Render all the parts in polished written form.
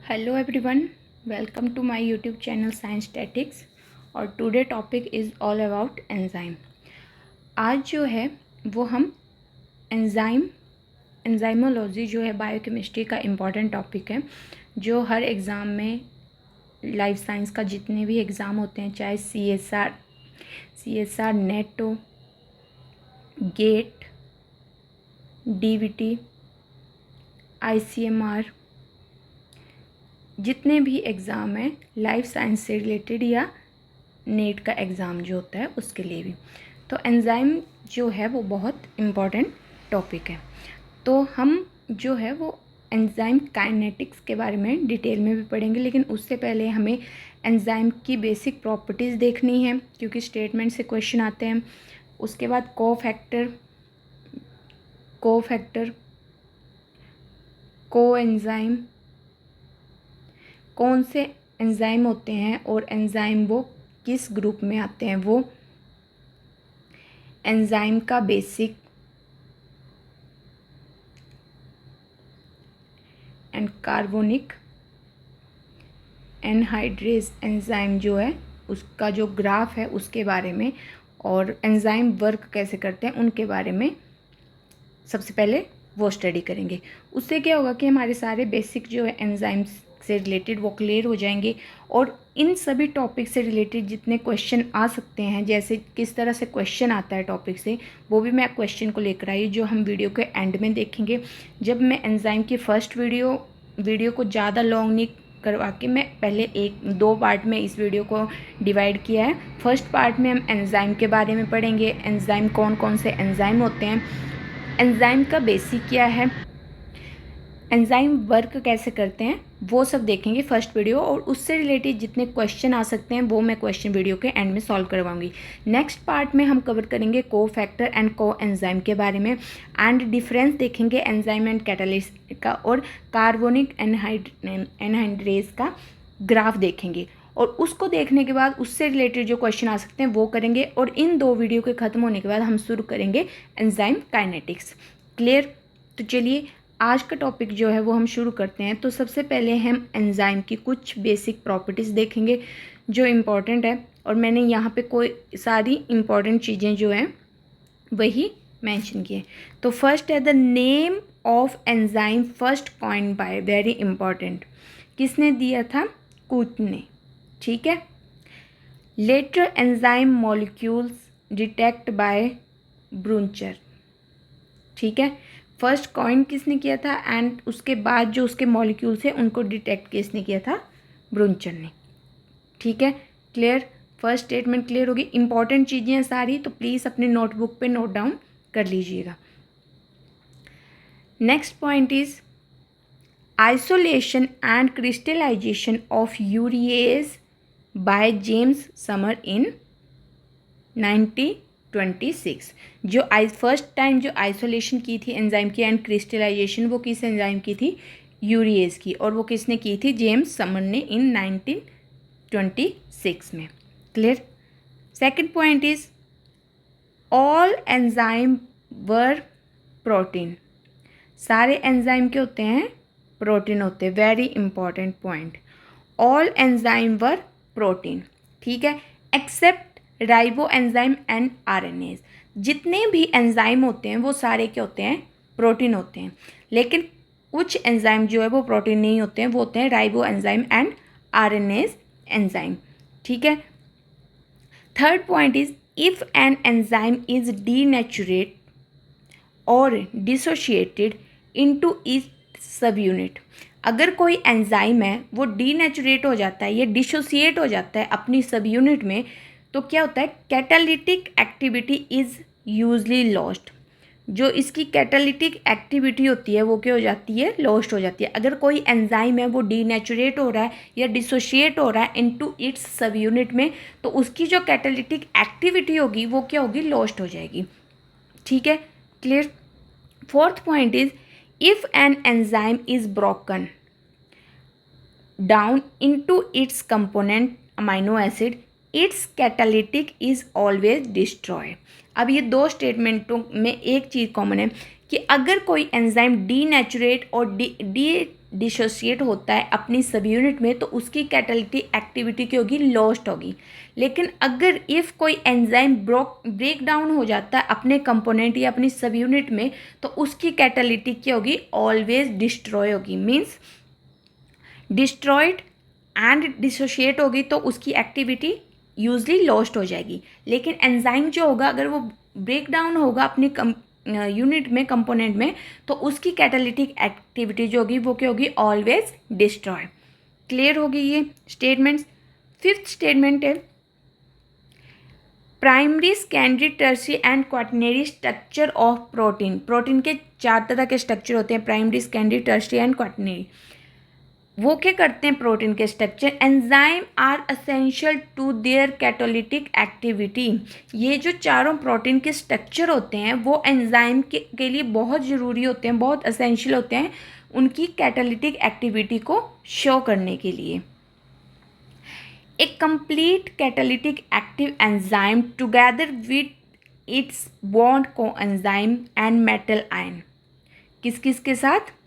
Hello everyone, welcome to my YouTube channel science statics. और today topic is all about enzyme. आज जो है वो हम एंजाइमोलॉजी जो है बायोकेमिस्ट्री का इम्पॉर्टेंट टॉपिक है, जो हर एग्ज़ाम में लाइफ साइंस का जितने भी एग्ज़ाम होते हैं, चाहे सी एस आर नेट हो, गेट, डीवीटी, ICMR, जितने भी एग्ज़ाम हैं लाइफ साइंस से रिलेटेड या नेट का एग्ज़ाम जो होता है उसके लिए भी, तो एंजाइम जो है वो बहुत इम्पॉर्टेंट टॉपिक है। तो हम जो है वो एंजाइम काइनेटिक्स के बारे में डिटेल में भी पढ़ेंगे, लेकिन उससे पहले हमें एंजाइम की बेसिक प्रॉपर्टीज़ देखनी है, क्योंकि स्टेटमेंट से क्वेश्चन आते हैं। उसके बाद कोफैक्टर, कोएंजाइम, कौन से एंजाइम होते हैं और एंजाइम वो किस ग्रुप में आते हैं, वो एंजाइम का basic and carbonic anhydrase enzyme जो है उसका जो ग्राफ है उसके बारे में, और एंजाइम वर्क कैसे करते हैं उनके बारे में सबसे पहले वो स्टडी करेंगे। उससे क्या होगा कि हमारे सारे बेसिक जो है एंजाइम्स से रिलेटेड वो क्लियर हो जाएंगे, और इन सभी टॉपिक से रिलेटेड जितने क्वेश्चन आ सकते हैं, जैसे किस तरह से क्वेश्चन आता है टॉपिक से, वो भी मैं क्वेश्चन को लेकर आई जो हम वीडियो के एंड में देखेंगे। जब मैं एंजाइम की फर्स्ट वीडियो को ज़्यादा लॉन्ग नहीं करवा के मैं पहले 1-2 पार्ट में इस वीडियो को डिवाइड किया है। फर्स्ट पार्ट में हम एंजाइम के बारे में पढ़ेंगे, एंजाइम कौन कौन से एंजाइम होते हैं, एंजाइम का बेसिक क्या है, एंजाइम वर्क कैसे करते हैं, वो सब देखेंगे फर्स्ट वीडियो, और उससे रिलेटेड जितने क्वेश्चन आ सकते हैं वो मैं क्वेश्चन वीडियो के एंड में सॉल्व करवाऊंगी। नेक्स्ट पार्ट में हम कवर करेंगे कोफैक्टर एंड कोएंजाइम के बारे में, एंड डिफरेंस देखेंगे एंजाइम एंड कैटालिस्ट का, और कार्बोनिक एनहाइड्रेज का ग्राफ देखेंगे, और उसको देखने के बाद उससे रिलेटेड जो क्वेश्चन आ सकते हैं वो करेंगे, और इन 2 वीडियो के ख़त्म होने के बाद हम शुरू करेंगे एंजाइम काइनेटिक्स। क्लियर? तो चलिए आज का टॉपिक जो है वो हम शुरू करते हैं। तो सबसे पहले हम एंजाइम की कुछ बेसिक प्रॉपर्टीज़ देखेंगे जो इम्पॉर्टेंट है, और मैंने यहाँ पे कोई सारी इम्पॉर्टेंट चीज़ें जो हैं वही मेंशन किए। तो फर्स्ट है the name of enzyme first coined by, very important, किसने दिया था? कूट ने। ठीक है। Later enzyme molecules detect by Buchner. ठीक है, फर्स्ट कॉइन किसने किया था, एंड उसके बाद जो उसके मॉलिक्यूल्स हैं उनको डिटेक्ट किसने किया था? ब्रूनचर ने। ठीक है, क्लियर? फर्स्ट स्टेटमेंट क्लियर होगी। इंपॉर्टेंट चीज़ें हैं सारी, तो प्लीज़ अपने नोटबुक पे नोट डाउन कर लीजिएगा। Next point is isolation and crystallisation of urease by James Sumner in 1926। जो फर्स्ट टाइम जो आइसोलेशन की थी एंजाइम की एंड क्रिस्टलाइजेशन, वो किस एंजाइम की थी? यूरिएज की, और वो किसने की थी? जेम्स समर ने इन 1926 में। Clear? Second point is all enzyme were protein. सारे एंजाइम के होते हैं? प्रोटीन होते हैं। Very important point, all enzyme were protein. ठीक है, except ribo enzyme and RNAs। जितने भी एंजाइम होते हैं वो सारे क्या होते हैं? प्रोटीन होते हैं, लेकिन कुछ एंजाइम जो है वो प्रोटीन नहीं होते हैं, वो होते हैं ribo enzyme and RNAs enzyme. ठीक है। Third point is if an enzyme is denature और dissociated into its subunit. अगर कोई एंजाइम है वो डीनेचुरेट हो जाता है या डिसोशिएट हो जाता है अपनी सब यूनिट में, तो क्या होता है? Catalytic activity is usually lost. जो इसकी कैटालिटिक एक्टिविटी होती है वो क्या हो जाती है? लॉस्ट हो जाती है। अगर कोई एंजाइम है वो डीनेचुरेट हो रहा है या डिसोशिएट हो रहा है इनटू इट्स सब यूनिट में, तो उसकी जो कैटालिटिक एक्टिविटी होगी वो क्या होगी? लॉस्ट हो जाएगी। ठीक है, clear? Fourth point is if an enzyme is broken down into its component amino acid, it's catalytic is always destroy. अब ये 2 स्टेटमेंटों में एक चीज़ कॉमन है कि अगर कोई एंजाइम डीनेचुरेट और डिसोशिएट होता है अपनी सब यूनिट में तो उसकी कैटालिटिक एक्टिविटी क्या होगी, लॉस्ट होगी। लेकिन अगर इफ़ कोई एंजाइम ब्रेक डाउन हो जाता है अपने कंपोनेंट या अपनी सब यूनिट में तो उसकी कैटालिटिक क्या होगी, ऑलवेज डिस्ट्रॉय होगी। मीन्स डिस्ट्रॉयड एंड डिसोशिएट होगी तो उसकी एक्टिविटी यूजली लॉस्ट हो जाएगी। लेकिन एंजाइम जो होगा अगर वो ब्रेक डाउन होगा अपनी यूनिट में, कंपोनेंट में, तो उसकी कैटालिटिक एक्टिविटी जो होगी वो क्या होगी, ऑलवेज डिस्ट्रॉय। क्लियर होगी ये स्टेटमेंट्स। फिफ्थ स्टेटमेंट है primary, secondary, tertiary and quaternary structure of protein. Protein के 4 तरह के स्ट्रक्चर होते हैं, primary, secondary, tertiary and quaternary. वो क्या करते हैं प्रोटीन के structure, enzyme are essential to their catalytic activity. ये जो चारों प्रोटीन के स्ट्रक्चर होते हैं वो एंजाइम के लिए बहुत ज़रूरी होते हैं, बहुत असेंशियल होते हैं उनकी कैटालिटिक एक्टिविटी को शो करने के लिए। A complete catalytic active enzyme together with its bond coenzyme and metal ion. किस किस के साथ,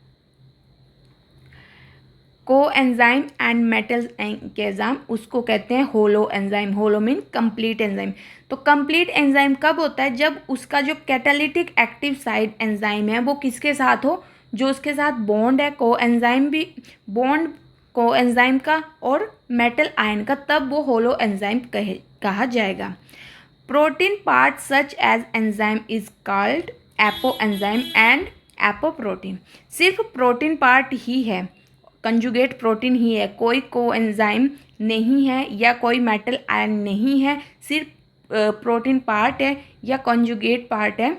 को एंजाइम एंड मेटल एंजाइम, उसको कहते हैं होलो एंजाइम। होलो मीन कंप्लीट एंजाइम। तो कंप्लीट एंजाइम कब होता है, जब उसका जो कैटालिटिक एक्टिव साइड एंजाइम है वो किसके साथ हो, जो उसके साथ बॉन्ड है, को एंजाइम भी बॉन्ड को एंजाइम का और मेटल आयन का, तब वो होलो एंजाइम कहा जाएगा। Protein part such as enzyme is called apoenzyme and apoprotein. सिर्फ प्रोटीन पार्ट ही है, कंजुगेट प्रोटीन ही है, कोई कोएंजाइम नहीं है या कोई मेटल आयन नहीं है, सिर्फ प्रोटीन पार्ट है या कंजुगेट पार्ट है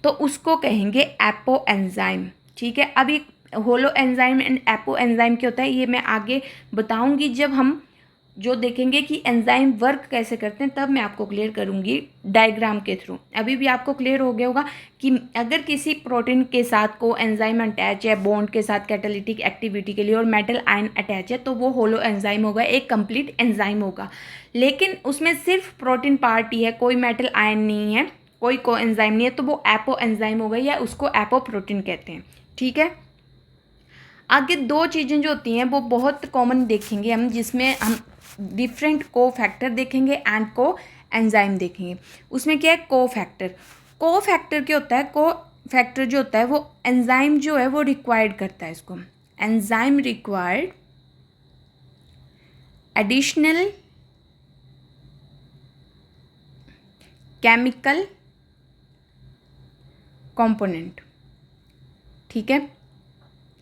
तो उसको कहेंगे एपो एंजाइम। ठीक है, अभी holo enzyme and apo enzyme क्या होता है ये मैं आगे बताऊंगी, जब हम जो देखेंगे कि एंजाइम वर्क कैसे करते हैं तब मैं आपको क्लियर करूंगी डायग्राम के थ्रू। अभी भी आपको क्लियर हो गया होगा कि अगर किसी प्रोटीन के साथ को एंजाइम अटैच है बॉन्ड के साथ कैटालिटिक एक्टिविटी के लिए और मेटल आयन अटैच है तो वो होलो एंजाइम होगा, एक कंप्लीट एंजाइम होगा। लेकिन उसमें सिर्फ प्रोटीन पार्ट ही है, कोई मेटल आयन नहीं है, कोई को एंजाइम नहीं है, तो वो एपो एंजाइम होगा या उसको एपोप्रोटीन कहते हैं। ठीक है, आगे 2 चीज़ें जो होती हैं वो बहुत कॉमन देखेंगे हम, जिसमें हम डिफरेंट को फैक्टर देखेंगे एंड को एंजाइम देखेंगे। उसमें क्या है, को फैक्टर। को फैक्टर क्या होता है, को फैक्टर जो होता है वो एंजाइम जो है वो रिक्वायर्ड करता है इसको। Enzyme required additional chemical component. ठीक है,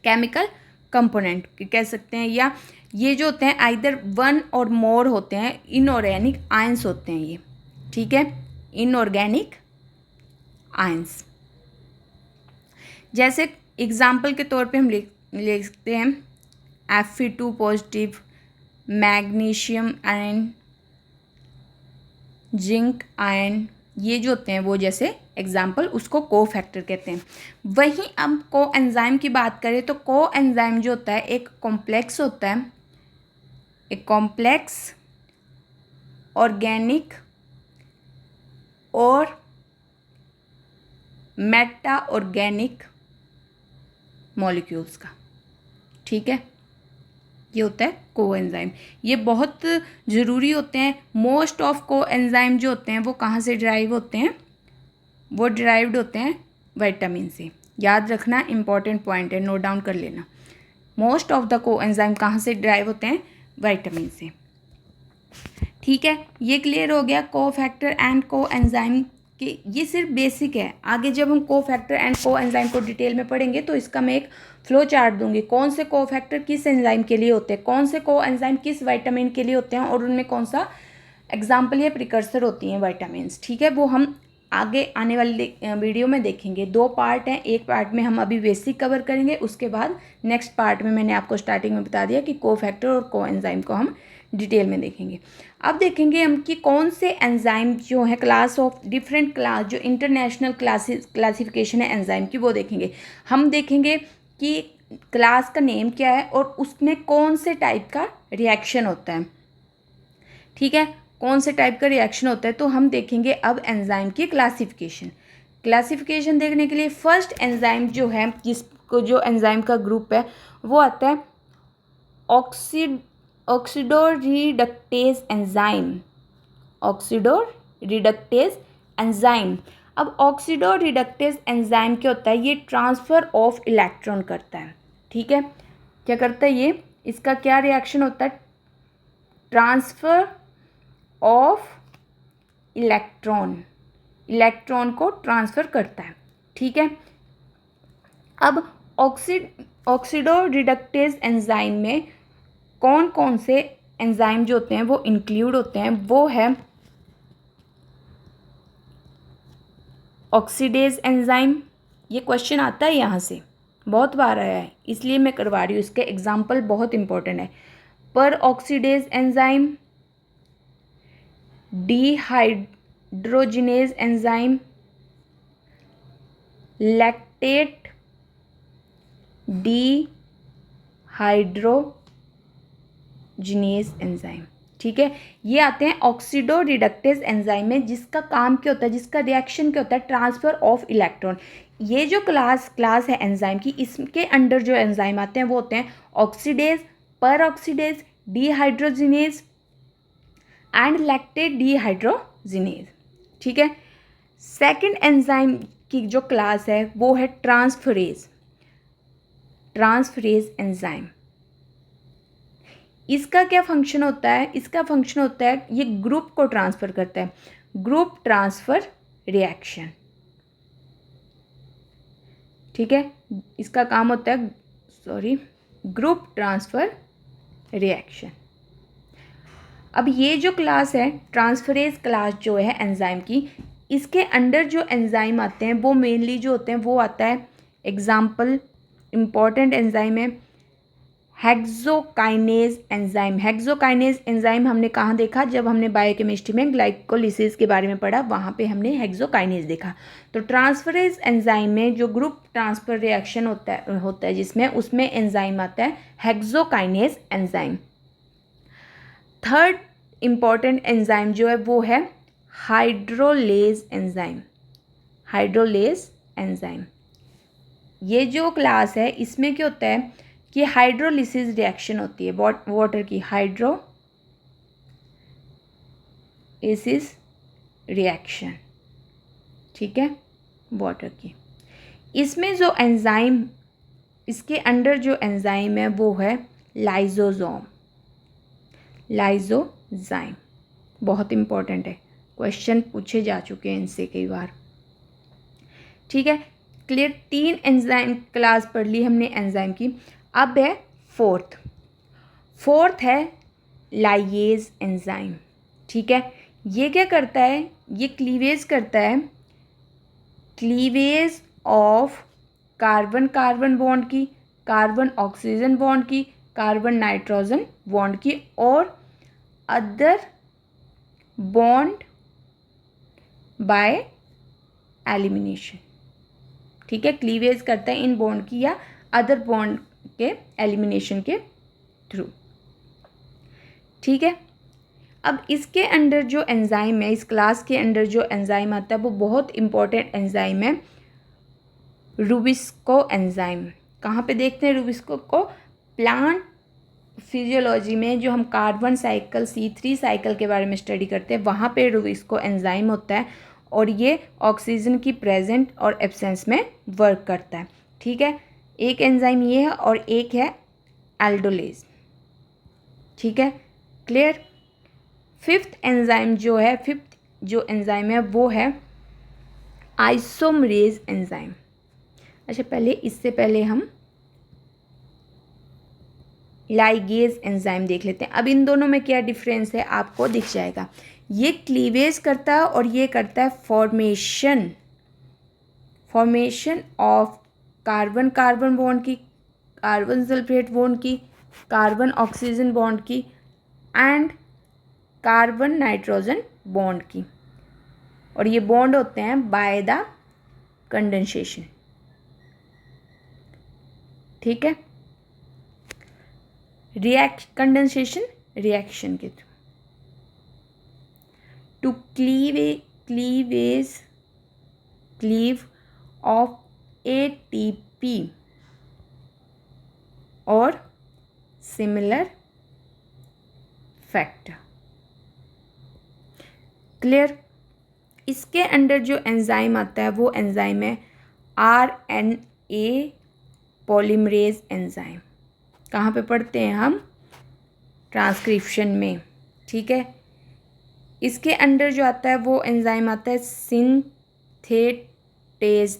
केमिकल कंपोनेंट कह सकते हैं, या ये जो होते हैं आइदर 1 और मोर होते हैं, इनऑर्गेनिक आयंस होते हैं ये। ठीक है, इनऑर्गेनिक आयंस। जैसे एग्जाम्पल के तौर पे हम लिख सकते हैं Fe2 positive, magnesium ion, zinc ion, ये जो होते हैं वो जैसे एग्जाम्पल, उसको को फैक्टर कहते हैं। वहीं अब को एंजाइम की बात करें तो को एंजाइम जो होता है एक कॉम्प्लेक्स होता है, एक कॉम्प्लेक्स ऑर्गेनिक और मेटा ऑर्गेनिक मॉलिक्यूल्स का। ठीक है, ये होता है को एंजाइम। ये बहुत ज़रूरी होते हैं। मोस्ट ऑफ को एंजाइम जो होते हैं वो कहाँ से डिराइव होते हैं, वो डिराइव्ड होते हैं विटामिन से। याद रखना, इंपॉर्टेंट पॉइंट है, नोट डाउन कर लेना। मोस्ट ऑफ द को एंजाइम कहाँ से डिराइव होते हैं, विटामिन से। ठीक है, ये क्लियर हो गया को फैक्टर एंड को एंजाइम के। ये सिर्फ बेसिक है, आगे जब हम को फैक्टर एंड को एंजाइम को डिटेल में पढ़ेंगे तो इसका मैं एक फ्लो चार्ट दूंगी, कौन से को फैक्टर किस एंजाइम के लिए होते हैं, कौन से को एंजाइम किस विटामिन के लिए होते हैं और उनमें कौन सा एग्जाम्पल या प्रिकर्सर होती हैं विटामिन। ठीक है, वो हम आगे आने वाली वीडियो में देखेंगे। 2 पार्ट हैं, एक पार्ट में हम अभी बेसिक कवर करेंगे, उसके बाद नेक्स्ट पार्ट में मैंने आपको स्टार्टिंग में बता दिया कि को फैक्टर और को एंजाइम को हम डिटेल में देखेंगे। अब देखेंगे हम कि कौन से एंजाइम जो है क्लास ऑफ डिफरेंट क्लास, जो इंटरनेशनल क्लासिफिकेशन है एंजाइम की, वो देखेंगे। हम देखेंगे कि क्लास का नेम क्या है और उसमें कौन से टाइप का रिएक्शन होता है। ठीक है, कौन से टाइप का रिएक्शन होता है, तो हम देखेंगे अब एंजाइम की क्लासिफिकेशन। क्लासिफिकेशन देखने के लिए फर्स्ट एंजाइम जो है को जो एंजाइम का ग्रुप है वो आता है ऑक्सीडोरिडक्टेज एंजाइम। ऑक्सीडोरिडक्टेज एंजाइम। अब ऑक्सीडोरिडक्टेज एंजाइम क्या होता है, ये ट्रांसफ़र ऑफ इलेक्ट्रॉन करता है। ठीक है, क्या करता है ये, इसका क्या रिएक्शन होता है, ट्रांसफ़र ऑफ इलेक्ट्रॉन, इलेक्ट्रॉन को ट्रांसफ़र करता है। ठीक है, अब ऑक्सीडोरिडक्टेज एंजाइम में कौन कौन से एंजाइम जो होते हैं वो इंक्लूड होते हैं, वो है ऑक्सीडेज एंजाइम। ये क्वेश्चन आता है यहाँ से, बहुत बार आया है, इसलिए मैं करवा रही हूँ, इसके एग्जाम्पल बहुत इंपॉर्टेंट है। पर oxidase enzyme, dehydrogenase enzyme, lactate dehydrogenase enzyme. ठीक है, ये आते हैं ऑक्सीडोरिडक्टेज एंजाइम में, जिसका काम क्या होता है, जिसका रिएक्शन क्या होता है, ट्रांसफ़र ऑफ इलेक्ट्रॉन। ये जो क्लास है एंजाइम की, इसके अंडर जो एंजाइम आते हैं वो होते हैं ऑक्सीडेज, पर oxidase, dehydrogenase and lactate dehydrogenase. ठीक है, सेकंड एंजाइम की जो क्लास है वो है ट्रांसफरेज। ट्रांसफरेज एंजाइम, इसका क्या फंक्शन होता है, इसका फंक्शन होता है ये ग्रुप को ट्रांसफ़र करता है, ग्रुप ट्रांसफ़र रिएक्शन। ठीक है, इसका काम होता है ग्रुप ट्रांसफ़र रिएक्शन। अब ये जो क्लास है ट्रांसफरेज क्लास जो है एंजाइम की, इसके अंडर जो एंजाइम आते हैं वो मेनली जो होते हैं वो आता है, एग्जाम्पल इम्पॉर्टेंट एंजाइम है हेक्सोकाइनेज एंजाइम। हेक्सोकाइनेज एंजाइम हमने कहाँ देखा, जब हमने बायोकेमिस्ट्री में ग्लाइकोलिसिस के बारे में पढ़ा, वहाँ पे हमने हेक्सोकाइनेज देखा। तो ट्रांसफरेज एंजाइम में जो ग्रुप ट्रांसफर रिएक्शन होता है जिसमें, उसमें एंजाइम आता है hexokinase enzyme. Third important enzyme जो है वो है हाइड्रोलेज एंजाइम। हाइड्रोलेज एंजाइम, ये जो क्लास है इसमें क्या होता है कि हाइड्रोलिसिस रिएक्शन होती है वाटर की, हाइड्रोलिसिस रिएक्शन। ठीक है, वाटर की। इसमें जो एंजाइम, इसके अंडर जो एंजाइम है वो है लाइजोसोम। लाइजोजाइम बहुत इंपॉर्टेंट है, क्वेश्चन पूछे जा चुके हैं इनसे कई बार। ठीक है, क्लियर, 3 एंजाइम क्लास पढ़ ली हमने एंजाइम की। अब है फोर्थ है लाइएज एंजाइम। ठीक है, ये क्या करता है, ये क्लीवेज करता है, cleavage of carbon carbon bond की, कार्बन ऑक्सीजन बॉन्ड की, कार्बन नाइट्रोजन बॉन्ड की, और अदर बॉन्ड बाय एलिमिनेशन। ठीक है, क्लीवेज करता है इन बॉन्ड की या अदर बॉन्ड के एलिमिनेशन के थ्रू। ठीक है, अब इसके अंडर जो एंजाइम है, इस क्लास के अंडर जो एंजाइम आता है वो बहुत इंपॉर्टेंट एंजाइम है रुबिस्को एंजाइम। कहाँ पे देखते हैं रुबिस्को को, प्लांट फिजियोलॉजी में जो हम कार्बन साइकिल C3 साइकिल के बारे में स्टडी करते हैं, वहाँ पे रुबिस्को एंजाइम होता है, और ये ऑक्सीजन की प्रेजेंट और एब्सेंस में वर्क करता है। ठीक है, एक एंजाइम ये है और एक है एल्डोलेज। ठीक है, क्लियर। फिफ्थ एंजाइम जो है वो है आइसोमरेज एंजाइम। अच्छा, इससे पहले हम लाइगेज एंजाइम देख लेते हैं। अब इन दोनों में क्या डिफरेंस है आपको दिख जाएगा। ये क्लीवेज करता है और ये करता है formation of carbon carbon bond की, कार्बन सल्फेट बॉन्ड की, कार्बन ऑक्सीजन बॉन्ड की, एंड कार्बन नाइट्रोजन बॉन्ड की, और ये बॉन्ड होते हैं बाय द कंडेंसेशन। ठीक है, कंडेंसेशन रिएक्शन के through to cleave off ATP और सिमिलर फैक्टर। क्लियर। इसके अंडर जो एंजाइम आता है वो एंजाइम है RNA पॉलीमरेज एंजाइम। कहाँ पे पढ़ते हैं हम? ट्रांसक्रिप्शन में। ठीक है। इसके अंडर जो आता है वो एंजाइम आता है सिंथेटेज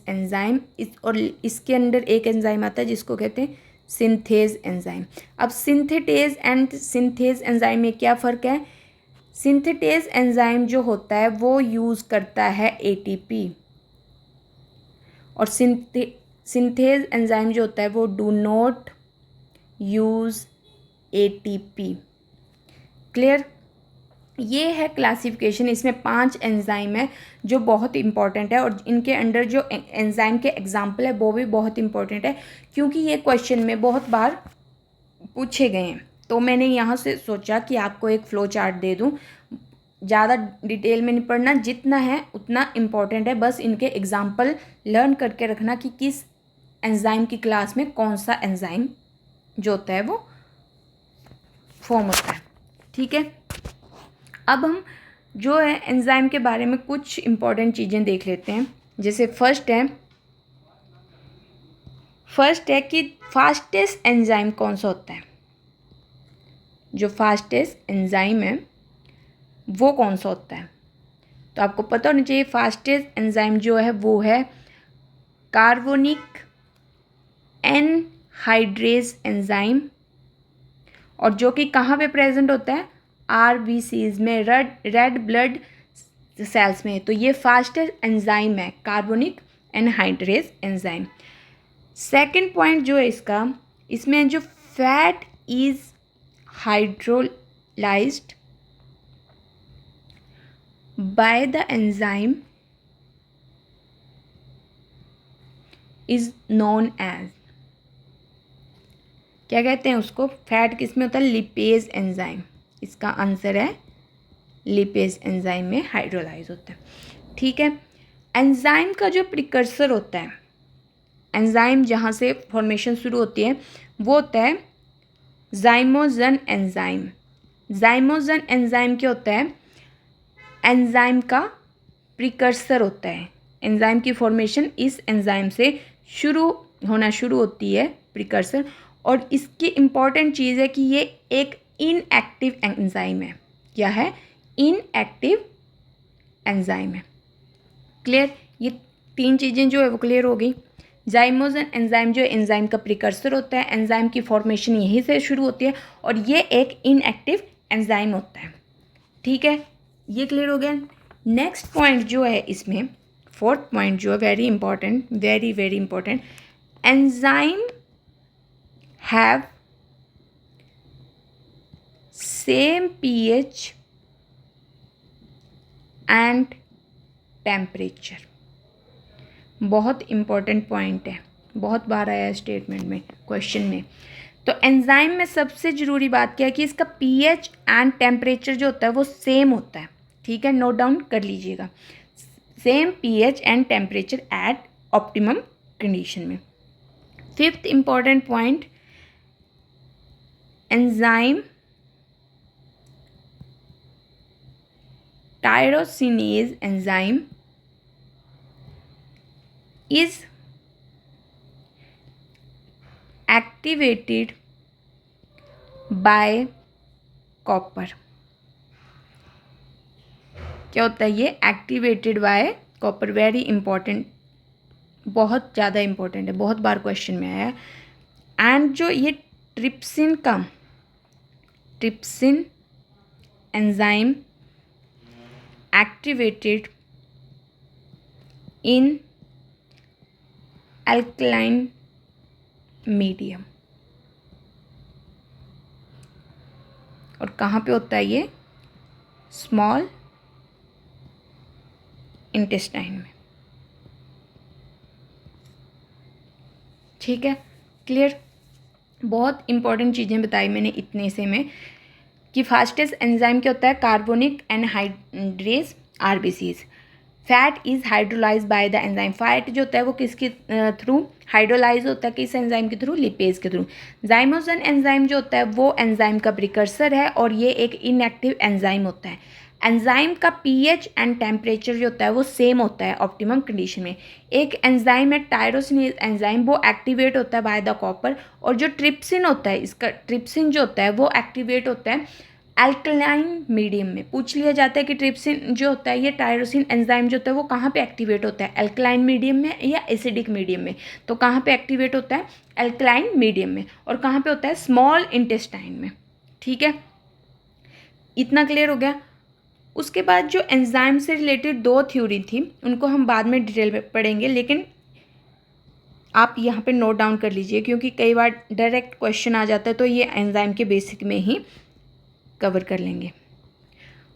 एंजाइम। और इसके अंडर एक एंजाइम आता है जिसको कहते हैं सिंथेज एंजाइम। अब सिंथेटेज एंड सिंथेज एंजाइम में क्या फ़र्क है? सिंथेटेज एंजाइम जो होता है वो यूज़ करता है ATP, और सिंथेज एंजाइम जो होता है वो do not use ATP। Clear. ये है क्लासिफिकेशन। इसमें 5 एंजाइम है जो बहुत इंपॉर्टेंट है, और इनके अंडर जो एंजाइम के एग्जाम्पल है वो भी बहुत इंपॉर्टेंट है, क्योंकि ये क्वेश्चन में बहुत बार पूछे गए हैं। तो मैंने यहाँ से सोचा कि आपको एक फ्लो चार्ट दे दूँ। ज़्यादा डिटेल में नहीं पढ़ना, जितना है उतना इम्पॉर्टेंट है। बस इनके एग्जाम्पल लर्न करके रखना कि किस एंजाइम की क्लास में कौन सा एंजाइम जो होता है वो फॉर्म होता है। ठीक है। अब हम जो है एंजाइम के बारे में कुछ इम्पॉर्टेंट चीज़ें देख लेते हैं। जैसे फर्स्ट है कि फास्टेस्ट एंजाइम कौन सा होता है। जो फास्टेस्ट एंजाइम है वो कौन सा होता है? तो आपको पता होना चाहिए फास्टेस्ट एंजाइम जो है वो है कार्बोनिक एनहाइड्रेज एंजाइम, और जो कि कहाँ पे प्रेजेंट होता है? RBCs में, रेड ब्लड सेल्स में। तो ये फास्टेस्ट एंजाइम है carbonic anhydrase enzyme. Second point जो है इसका, इसमें जो fat is hydrolysed by the enzyme is known as, क्या कहते हैं उसको? फैट किस में होता है? Lipase enzyme. इसका आंसर है लिपेज एंजाइम में हाइड्रोलाइज होता है। ठीक है। एंजाइम का जो प्रिकर्सर होता है, एंजाइम जहाँ से फॉर्मेशन शुरू होती है वो होता है जाइमोजन एंजाइम। जाइमोजन एंजाइम क्या होता है? एंजाइम का प्रिकर्सर होता है। एंजाइम की फॉर्मेशन इस एंजाइम से शुरू होती है, प्रिकर्सर। और इसकी इम्पॉर्टेंट चीज़ है कि ये एक इनएक्टिव एंजाइम है। क्या है? इनएक्टिव एंजाइम है। क्लियर। ये 3 चीज़ें जो है वो क्लियर हो गई। जाइमोजन एंजाइम जो एंजाइम का प्रिकर्सर होता है, एंजाइम की फॉर्मेशन यहीं से शुरू होती है, और ये एक इनएक्टिव एंजाइम होता है। ठीक है, ये क्लियर हो गया। नेक्स्ट पॉइंट जो है इसमें, फोर्थ पॉइंट जो है very important, very very important, enzyme have same pH and temperature. बहुत इंपॉर्टेंट पॉइंट है, बहुत बार आया है स्टेटमेंट में, क्वेश्चन में। तो एंजाइम में सबसे ज़रूरी बात क्या है कि इसका pH एंड टेम्परेचर जो होता है वो सेम होता है। ठीक है, नोट डाउन कर लीजिएगा, same pH and temperature at optimum condition में। Fifth important point, enzyme tyrosinase enzyme is activated by copper। क्या होता है ये? Activated by copper. Very important, बहुत ज़्यादा इंपॉर्टेंट है, बहुत बार क्वेश्चन में आया है। एंड जो ये trypsin enzyme activated in alkaline medium। और कहाँ पे होता है ये? स्मॉल इंटेस्टाइन में। ठीक है, क्लियर। बहुत इंपॉर्टेंट चीज़ें बताई मैंने इतने से में, कि फास्टेस्ट एंजाइम क्या होता है? Carbonic anhydrase RBCs। Fat is hydrolyse bye the enzyme. Fat जो होता है वो किसके थ्रू हाइड्रोलाइज होता है, किस एंजाइम के थ्रू, लिपेज के थ्रू। जाइमोसिन एंजाइम जो होता है वो एंजाइम का प्रिकर्सर है और ये एक इनएक्टिव एंजाइम होता है। एंजाइम का पीएच एंड टेम्परेचर जो होता है वो सेम होता है ऑप्टिमम कंडीशन में। एक एंजाइम है टायरोसिन एंजाइम, वो एक्टिवेट होता है बाय द कॉपर, और जो ट्रिप्सिन होता है, इसका ट्रिप्सिन जो होता है वो एक्टिवेट होता है एल्कलाइन मीडियम में। पूछ लिया जाता है कि ट्रिप्सिन जो होता है, ये टायरोसिन एंजाइम जो होता है वो कहाँ पे एक्टिवेट होता है, एल्कलाइन मीडियम में या एसिडिक मीडियम में। तो कहाँ पे एक्टिवेट होता है, एल्कलाइन मीडियम में। और कहाँ पे होता है, स्मॉल इंटेस्टाइन में। ठीक है, इतना क्लियर हो गया। उसके बाद जो एंजाइम से रिलेटेड दो थ्योरी थी उनको हम बाद में डिटेल में पढ़ेंगे, लेकिन आप यहाँ पे नोट डाउन कर लीजिए क्योंकि कई बार डायरेक्ट क्वेश्चन आ जाता है, तो ये एंजाइम के बेसिक में ही कवर कर लेंगे।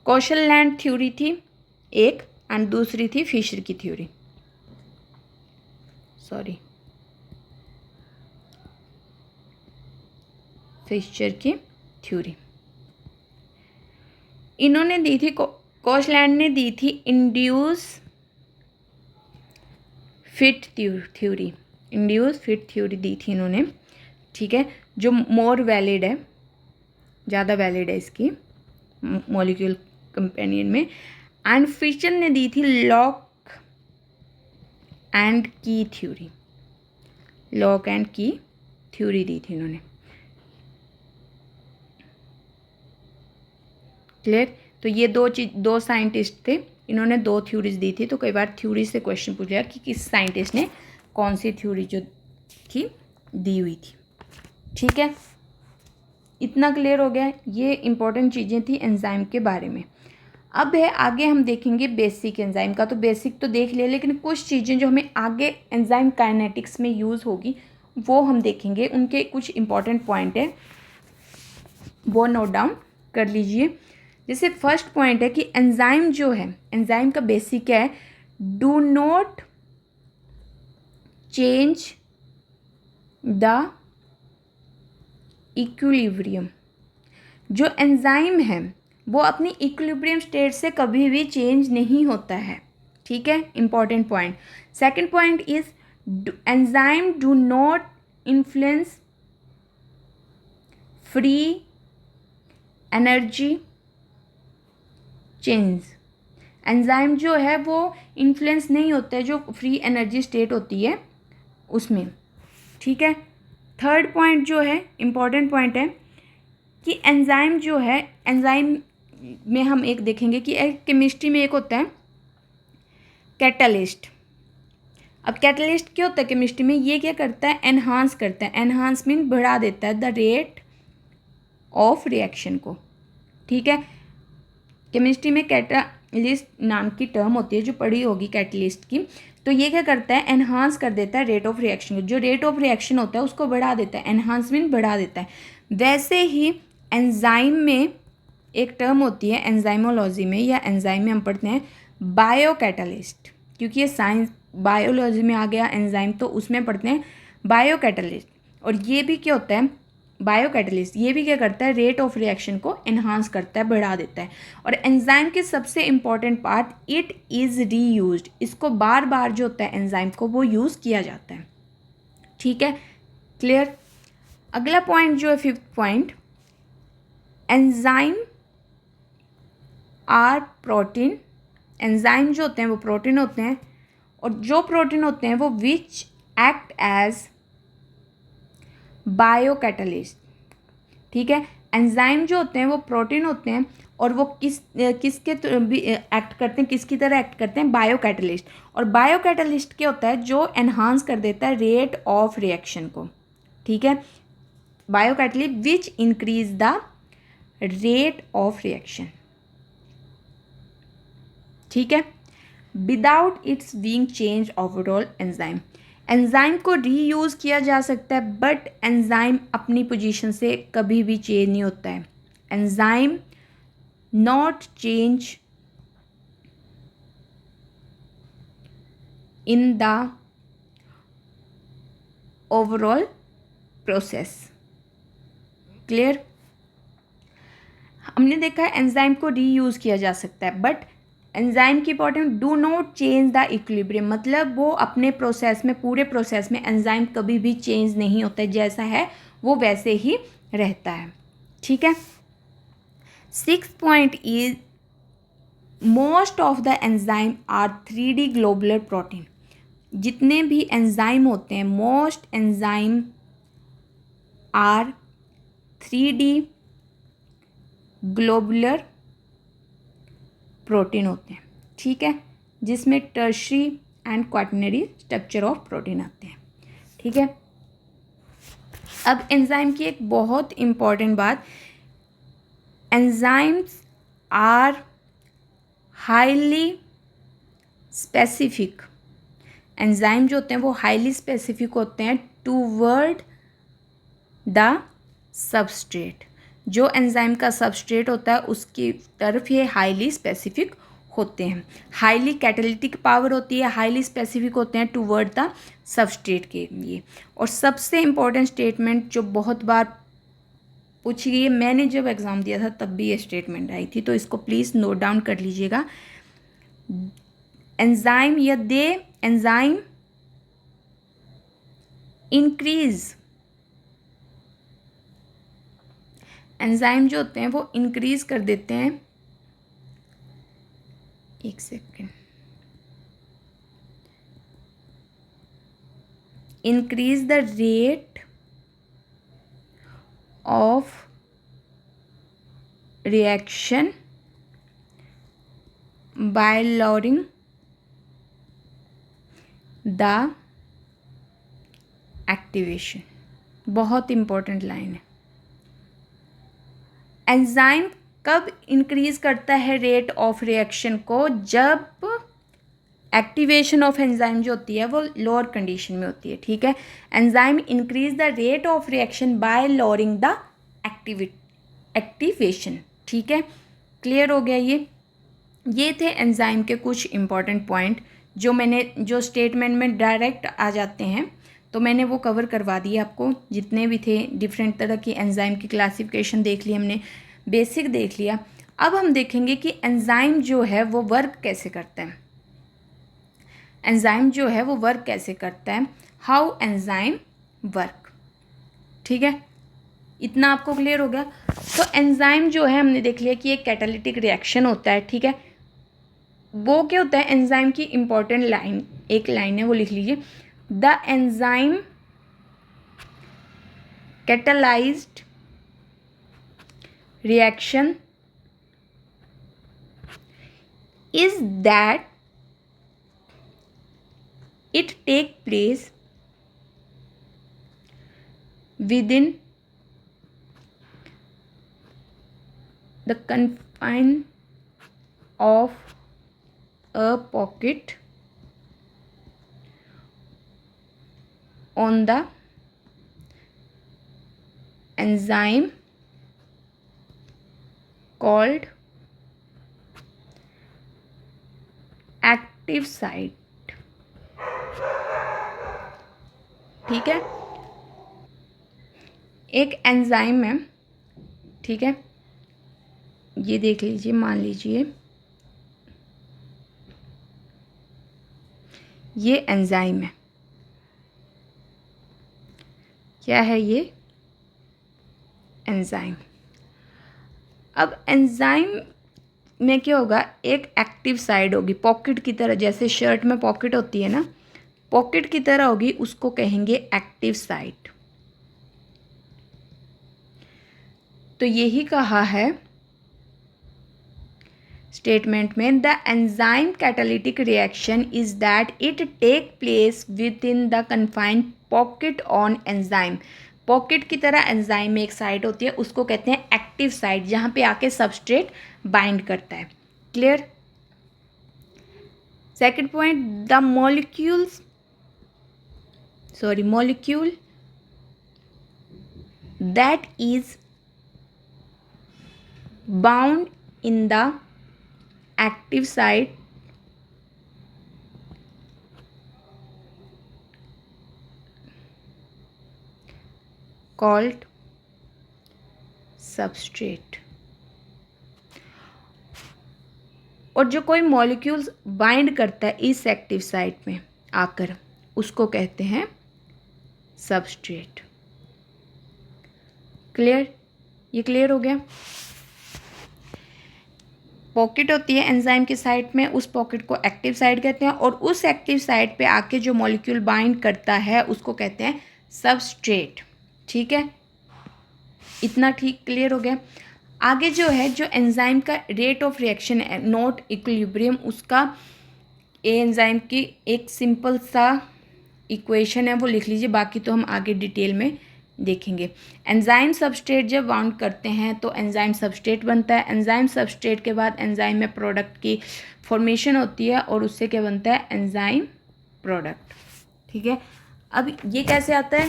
कौशल लैंड थ्योरी थी एक, एंड दूसरी थी फिशर की थ्योरी, फिशर की थ्योरी। इन्होंने दी थी, कौशलैंड ने दी थी induce fit theory, induce fit theory दी थी इन्होंने। ठीक है, जो मोर वैलिड है, ज़्यादा वैलिड है इसकी मॉलिक्यूल कंपेनियन में। एंड फिशर ने दी थी लॉक एंड की थ्योरी, लॉक एंड की थ्योरी दी थी इन्होंने। क्लियर? तो ये दो साइंटिस्ट थे, इन्होंने दो थ्योरीज दी थी। तो कई बार थ्योरी से क्वेश्चन पूछा कि किस साइंटिस्ट ने कौन सी थ्योरी जो थी दी हुई थी। ठीक है, इतना क्लियर हो गया। ये इंपॉर्टेंट चीज़ें थी एंजाइम के बारे में। अब है आगे हम देखेंगे बेसिक एंजाइम का। तो बेसिक तो देख लिया, लेकिन कुछ चीज़ें जो हमें आगे एंजाइम काइनेटिक्स में यूज़ होगी वो हम देखेंगे। उनके कुछ इंपॉर्टेंट पॉइंट है, वो नोट डाउन कर लीजिए। जैसे फर्स्ट पॉइंट है कि एंजाइम जो है, एंजाइम का बेसिक है, do not change the equilibrium. जो एंजाइम है वो अपनी इक्विलिब्रियम स्टेट से कभी भी चेंज नहीं होता है। ठीक है, important point. Second point is enzyme do not influence free energy change. Enzyme जो है वो इन्फ्लुएंस नहीं होता है जो फ्री एनर्जी स्टेट होती है उसमें। ठीक है, थर्ड पॉइंट जो है इंपॉर्टेंट पॉइंट है कि एंजाइम जो है, एंजाइम में हम एक देखेंगे कि एक केमिस्ट्री में एक होता है कैटलिस्ट। अब कैटलिस्ट क्या होता है केमिस्ट्री में, ये क्या करता है, एनहांस करता है। एनहांस मीन बढ़ा देता है द रेट ऑफ रिएक्शन को। ठीक है, केमिस्ट्री में कैटलिस्ट नाम की टर्म होती है जो पढ़ी होगी कैटलिस्ट की। तो ये क्या करता है, एनहांस कर देता है रेट ऑफ रिएक्शन को। जो रेट ऑफ रिएक्शन होता है उसको बढ़ा देता है, एनहांसमेंट बढ़ा देता है। वैसे ही एंजाइम में एक टर्म होती है एंजाइमोलॉजी में या एंजाइम में हम पढ़ते हैं बायो कैटलिस्ट, क्योंकि ये साइंस बायोलॉजी में आ गया एंजाइम, तो उसमें पढ़ते हैं बायो कैटलिस्ट। और ये भी क्या होता है, बायो कैटलिस्ट, ये भी क्या करता है, रेट ऑफ रिएक्शन को एनहांस करता है, बढ़ा देता है। और एंजाइम के सबसे important part, it is reused. इसको बार बार जो होता है एंजाइम को वो यूज़ किया जाता है। ठीक है, क्लियर? अगला पॉइंट जो है fifth point, enzyme are protein. Enzyme जो होते हैं वो प्रोटीन होते हैं, और जो प्रोटीन होते हैं वो which act as biocatalyst. ठीक है, एंजाइम जो होते हैं वो प्रोटीन होते हैं और वो किसके एक्ट करते हैं, किसकी तरह एक्ट करते हैं, बायो कैटलिस्ट। और बायो कैटलिस्ट क्या होता है, जो एनहांस कर देता है रेट ऑफ रिएक्शन को। ठीक है, bio catalyst which increase the rate of reaction. ठीक है, without its being change overall enzyme. Enzyme को रीयूज़ किया जा सकता है, बट एंजाइम अपनी पोजीशन से कभी भी चेंज नहीं होता है। Enzyme not change in the overall process. Clear? हमने देखा है एंजाइम को रीयूज़ किया जा सकता है, बट एंजाइम की important, do not change the equilibrium, मतलब वो अपने प्रोसेस में, पूरे प्रोसेस में एंजाइम कभी भी चेंज नहीं होता है, जैसा है वो वैसे ही रहता है। ठीक है। 6th point is most of the enzyme are 3D globular protein. जितने भी एंजाइम होते हैं, most enzyme are 3D globular protein होते हैं। ठीक है, जिसमें tertiary and quaternary structure of protein आते हैं। ठीक है। अब एंजाइम की एक बहुत इम्पॉर्टेंट बात, enzymes are highly specific. Enzyme जो होते हैं वो हाईली स्पेसिफिक होते हैं टूवर्ड द सबस्ट्रेट। जो एंजाइम का सबस्ट्रेट होता है उसकी तरफ ये हाईली स्पेसिफिक होते हैं। हाईली कैटालिटिक पावर होती है, हाईली स्पेसिफिक होते हैं टूवर्ड द सबस्ट्रेट के लिए। और सबसे इम्पोर्टेंट स्टेटमेंट जो बहुत बार पूछी गई है, मैंने जब एग्ज़ाम दिया था तब भी ये स्टेटमेंट आई थी, तो इसको प्लीज़ नोट डाउन कर लीजिएगा। एंजाइम या दे एंजाइम इंक्रीज, एंजाइम जो होते हैं वो इंक्रीज कर देते हैं, एक second, increase the rate of reaction by lowering the activation. बहुत इंपॉर्टेंट लाइन है। एंजाइम कब इंक्रीज करता है रेट ऑफ रिएक्शन को? जब एक्टिवेशन ऑफ एंजाइम जो होती है वो लोअर कंडीशन में होती है। ठीक है। Enzyme increase the rate of reaction by lowering the activation. ठीक है, क्लियर हो गया ये थे एंजाइम के कुछ इंपॉर्टेंट पॉइंट जो स्टेटमेंट में डायरेक्ट आ जाते हैं, तो मैंने वो कवर करवा दिए आपको। जितने भी थे डिफरेंट तरह की एंजाइम की क्लासिफिकेशन देख ली हमने, बेसिक देख लिया। अब हम देखेंगे कि एंजाइम जो है वो वर्क कैसे करता है। एंजाइम जो है वो वर्क कैसे करता है, हाउ एंजाइम वर्क। ठीक है, इतना आपको क्लियर हो गया। तो एंजाइम जो है हमने देख लिया कि एक कैटालिटिक रिएक्शन होता है। ठीक है, वो क्या होता है, एंजाइम की इंपॉर्टेंट लाइन, एक लाइन है वो लिख लीजिए, the enzyme catalysed reaction is that it take place within the confine of a pocket on the enzyme called active site. ठीक है, एक एंजाइम है। ठीक है, ये देख लीजिए, मान लीजिए ये एंजाइम है। क्या है ये? एंजाइम। अब एंजाइम में क्या होगा, एक एक्टिव साइड होगी, पॉकेट की तरह, जैसे शर्ट में पॉकेट होती है ना, पॉकेट की तरह होगी, उसको कहेंगे एक्टिव साइट। तो यही कहा है स्टेटमेंट में, the enzyme catalytic reaction is that it take place within the confined pocket on enzyme. Pocket की तरह एंजाइम में एक साइट होती है, उसको कहते हैं एक्टिव साइट, जहाँ पे आके सबस्ट्रेट बाइंड करता है। Clear? Second point, the molecule that is bound in the active site called substrate। और जो कोई मॉलिक्यूल्स बाइंड करता है इस एक्टिव साइट में आकर, उसको कहते हैं सबस्ट्रेट। क्लियर? ये क्लियर हो गया। पॉकेट होती है एंजाइम की साइट में, उस पॉकेट को एक्टिव साइट कहते हैं, और उस एक्टिव साइट पे आके जो मॉलिक्यूल बाइंड करता है उसको कहते हैं सबस्ट्रेट। ठीक है, इतना ठीक क्लियर हो गया। आगे जो है, जो एंजाइम का रेट ऑफ रिएक्शन है, नॉट इक्विलिब्रियम, उसका एंजाइम की एक सिंपल सा इक्वेशन है, वो लिख लीजिए, बाकी तो हम आगे डिटेल में देखेंगे। एंजाइम सबस्ट्रेट जब बाउंड करते हैं तो एंजाइम सबस्ट्रेट बनता है। एंजाइम सबस्ट्रेट के बाद एंजाइम में प्रोडक्ट की फॉर्मेशन होती है और उससे क्या बनता है, एंजाइम प्रोडक्ट। ठीक है, अब ये कैसे आता है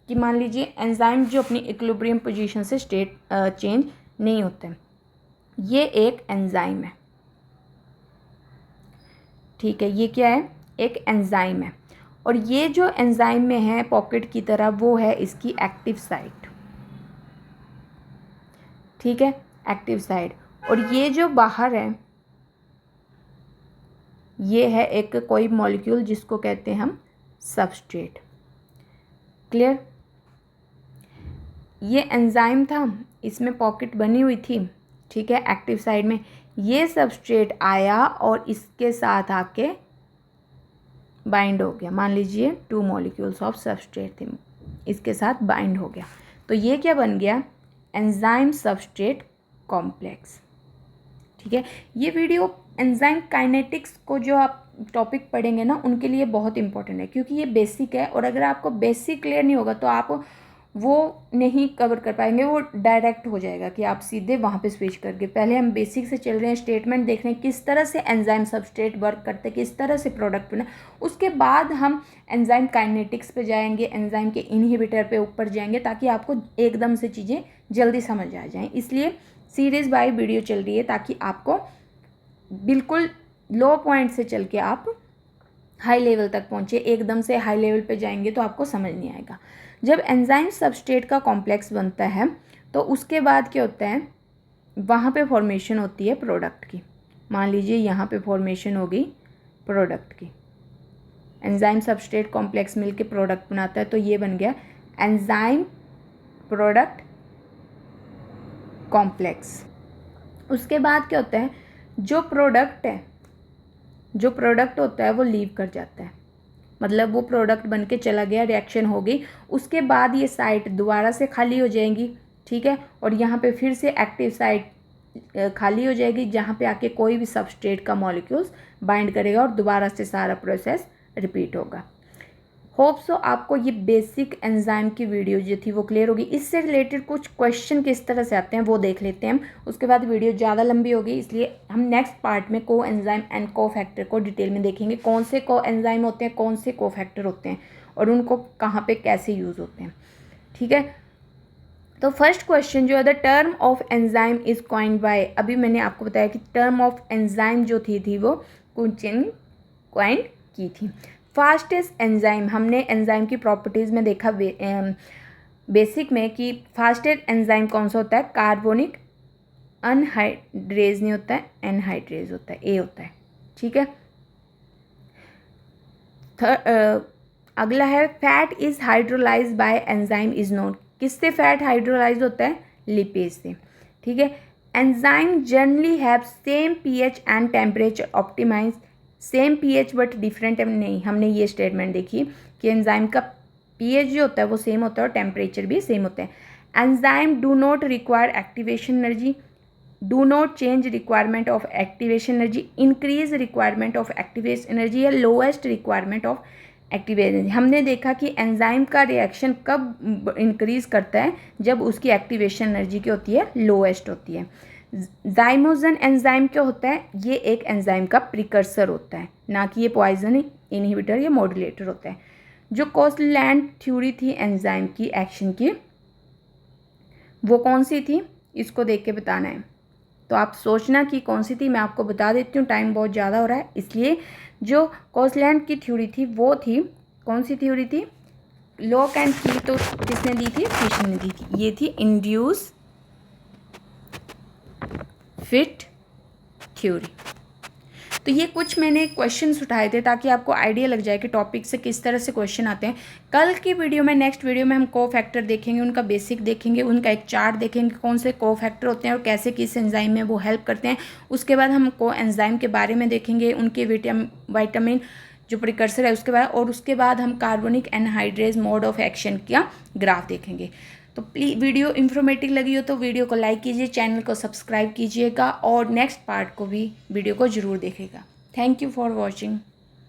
कि मान लीजिए एंजाइम जो अपनी इक्विलिब्रियम पोजीशन से स्टेट चेंज नहीं होते हैं, ये एक एंजाइम है। ठीक है, ये क्या है, एक एंजाइम है, और ये जो एंजाइम में है पॉकेट की तरह, वो है इसकी एक्टिव साइट। ठीक है, एक्टिव साइट। और ये जो बाहर है, ये है एक कोई मॉलिक्यूल जिसको कहते हैं हम सबस्ट्रेट। क्लियर? ये एंजाइम था, इसमें पॉकेट बनी हुई थी। ठीक है, एक्टिव साइट में ये सबस्ट्रेट आया और इसके साथ आके बाइंड हो गया। मान लीजिए 2 मॉलिक्यूल्स ऑफ सबस्ट्रेट थे, इसके साथ बाइंड हो गया, तो ये क्या बन गया, एंजाइम सबस्ट्रेट कॉम्प्लेक्स। ठीक है, ये वीडियो एंजाइम काइनेटिक्स को जो आप टॉपिक पढ़ेंगे ना, उनके लिए बहुत इंपॉर्टेंट है, क्योंकि ये बेसिक है, और अगर आपको बेसिक क्लियर नहीं होगा तो आप वो नहीं कवर कर पाएंगे, वो डायरेक्ट हो जाएगा कि आप सीधे वहाँ पे स्विच करके। पहले हम बेसिक से चल रहे हैं, स्टेटमेंट देख रहे हैं किस तरह से एंजाइम सबस्ट्रेट वर्क करते हैं, किस तरह से प्रोडक्ट बना, उसके बाद हम एंजाइम काइनेटिक्स पे जाएंगे, एंजाइम के इनहिबिटर पे ऊपर जाएंगे, ताकि आपको एकदम से चीज़ें जल्दी समझ आ जाएँ। इसलिए सीरीज़ बाय वीडियो चल रही है, ताकि आपको बिल्कुल लो पॉइंट से चल के आप हाई लेवल तक पहुँचे। एकदम से हाई लेवल पे जाएंगे तो आपको समझ नहीं आएगा। जब एंजाइम सबस्ट्रेट का कॉम्प्लेक्स बनता है तो उसके बाद क्या होता है, वहाँ पे फॉर्मेशन होती है प्रोडक्ट की। मान लीजिए यहाँ पे फॉर्मेशन हो गई प्रोडक्ट की, एंजाइम सबस्ट्रेट कॉम्प्लेक्स मिलके प्रोडक्ट बनाता है, तो ये बन गया एंजाइम प्रोडक्ट कॉम्प्लेक्स। उसके बाद क्या होता है, जो प्रोडक्ट होता है वो लीव कर जाता है, मतलब वो प्रोडक्ट बन के चला गया, रिएक्शन हो गई, उसके बाद ये साइट दोबारा से खाली हो जाएंगी। ठीक है, और यहाँ पे फिर से एक्टिव साइट खाली हो जाएगी, जहाँ पे आके कोई भी सबस्ट्रेट का मॉलिक्यूल्स बाइंड करेगा और दोबारा से सारा प्रोसेस रिपीट होगा। होप सो आपको ये बेसिक एंजाइम की वीडियो जो थी वो क्लियर होगी। इससे रिलेटेड कुछ क्वेश्चन किस तरह से आते हैं वो देख लेते हैं हम, उसके बाद वीडियो ज़्यादा लंबी होगी, इसलिए हम नेक्स्ट पार्ट में को एंजाइम एंड को फैक्टर को डिटेल में देखेंगे, कौन से को एंजाइम होते हैं, कौन से को फैक्टर होते हैं, और उनको कहाँ पे कैसे यूज़ होते हैं। ठीक है, तो फर्स्ट क्वेश्चन जो है, the term of enzyme is coined bye, अभी मैंने आपको बताया कि टर्म ऑफ एंजाइम जो थी वो कॉइन्ड की थी। फास्टेस्ट एंजाइम, हमने एंजाइम की प्रॉपर्टीज़ में देखा बेसिक में कि फास्टेस्ट एंजाइम कौन सा होता है, कार्बोनिक अनहाइड्रेज नहीं होता है, एनहाइड्रेज होता है, ए होता है। ठीक है, अगला है fat is hydrolyse by enzyme is known, किससे फैट हाइड्रोलाइज होता है, लिपेज से। ठीक है, enzyme generally have same pH and temperature optimise, same pH but different नहीं, हमने ये स्टेटमेंट देखी कि एंजाइम का पीएच जो होता है वो सेम होता है और टेम्परेचर भी सेम होता है। Enzyme do not require activation energy, do not change requirement of activation energy, increase requirement of activation energy या lowest requirement of activation energy. हमने देखा कि एंजाइम का रिएक्शन कब इंक्रीज करता है, जब उसकी एक्टिवेशन एनर्जी क्या होती है, लोएस्ट होती है। ज़ाइमोजन एंजाइम क्या होता है, ये एक एंजाइम का प्रिकर्सर होता है, ना कि ये पॉइजन इनहिबिटर या मॉड्यूलेटर होता है। जो कोसलैंड थ्योरी थी एंजाइम की एक्शन की, वो कौन सी थी, इसको देख के बताना है। तो आप सोचना कि कौन सी थी, मैं आपको बता देती हूँ, टाइम बहुत ज़्यादा हो रहा है इसलिए। जो कोसलैंड की थ्योरी थी वो थी, कौन सी थ्योरी थी, लॉक एंड की तो किसने दी थी, फिश ने दी थी, ये थी इंड्यूस फिट थ्योरी। तो ये कुछ मैंने क्वेश्चंस उठाए थे ताकि आपको आइडिया लग जाए कि टॉपिक से किस तरह से क्वेश्चन आते हैं। कल की वीडियो में, नेक्स्ट वीडियो में हम कोफैक्टर देखेंगे, उनका बेसिक देखेंगे, उनका एक चार्ट देखेंगे कौन से कोफैक्टर होते हैं और कैसे किस एंजाइम में वो हेल्प करते हैं। उसके बाद हम कोएंजाइम के बारे में देखेंगे, उनके विटामिन जो प्रिकर्सर है उसके बाद, और उसके बाद हम carbonic anhydrase mode of action का ग्राफ देखेंगे। तो प्लीज़ वीडियो इन्फॉर्मेटिव लगी हो तो वीडियो को लाइक कीजिए, चैनल को सब्सक्राइब कीजिएगा और नेक्स्ट पार्ट को भी वीडियो को ज़रूर देखिएगा। Thank you for watching.